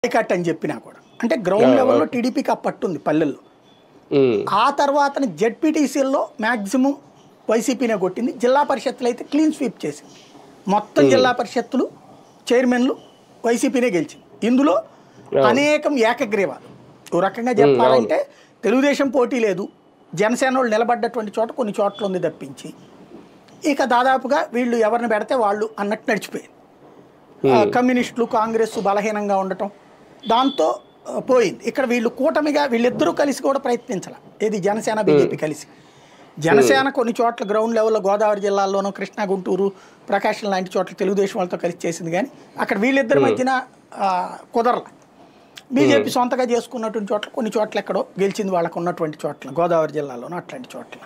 Boycott అని చెప్పినా కూడా అంటే గ్రౌండ్ లెవెల్లో టీడీపీకి ఆ పట్టుంది పల్లెల్లో. ఆ తర్వాత జెడ్పీటీసీల్లో మ్యాక్సిమం వైసీపీనే కొట్టింది. జిల్లా పరిషత్తులు అయితే క్లీన్ స్వీప్ చేసింది. మొత్తం జిల్లా పరిషత్తులు చైర్మన్లు వైసీపీనే గెలిచింది. ఇందులో అనేకం ఏకగ్రీవాలు. ఓ రకంగా చెప్పాలంటే తెలుగుదేశం పోటీ లేదు, జనసేన వాళ్ళు నిలబడ్డటువంటి చోట కొన్ని చోట్ల ఉంది తప్పించి ఇక దాదాపుగా వీళ్ళు ఎవరిని పెడితే వాళ్ళు అన్నట్టు నడిచిపోయింది. కమ్యూనిస్టులు కాంగ్రెస్ బలహీనంగా ఉండటం దాంతో పోయింది. ఇక్కడ వీళ్ళు కూటమిగా వీళ్ళిద్దరూ కలిసి కూడా ప్రయత్నించాల. ఏది జనసేన బీజేపీ కలిసి. జనసేన కొన్ని చోట్ల గ్రౌండ్ లెవెల్లో గోదావరి జిల్లాల్లోనూ కృష్ణా గుంటూరు ప్రకాశం లాంటి చోట్ల తెలుగుదేశం వాళ్ళతో కలిసి చేసింది, కానీ అక్కడ వీళ్ళిద్దరి మధ్యన కుదరల. బీజేపీ సొంతగా చేసుకున్నటువంటి చోట్ల కొన్ని చోట్ల ఎక్కడో గెలిచింది వాళ్ళకు ఉన్నటువంటి చోట్ల గోదావరి జిల్లాలోనూ అట్లాంటి చోట్ల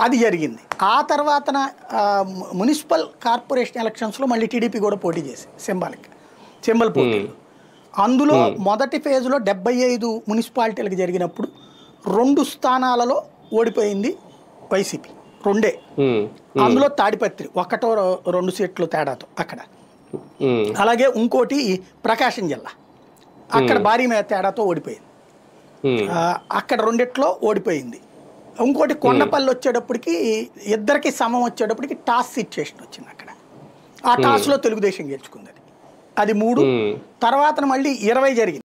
అది జరిగింది. ఆ తర్వాతన మున్సిపల్ కార్పొరేషన్ ఎలక్షన్స్లో మళ్ళీ టీడీపీ కూడా పోటీ చేసింది సింబల్ పోటీలు. అందులో మొదటి ఫేజ్లో 75 మున్సిపాలిటీలకు జరిగినప్పుడు 2 స్థానాలలో ఓడిపోయింది వైసీపీ, 2. అందులో తాడిపత్రి 1-2 సీట్లు తేడాతో అక్కడ. అలాగే ఇంకోటి ప్రకాశం జిల్లా, అక్కడ భారీ తేడాతో ఓడిపోయింది. అక్కడ 2 ఓడిపోయింది. ఇంకోటి కొండపల్లి వచ్చేటప్పటికి ఇద్దరికి సమం వచ్చేటప్పటికి టాస్ సిచ్యుయేషన్ వచ్చింది. అక్కడ ఆ టాస్లో తెలుగుదేశం గెలుచుకుంది. అది 3. తర్వాత మళ్ళీ 20 జరిగింది.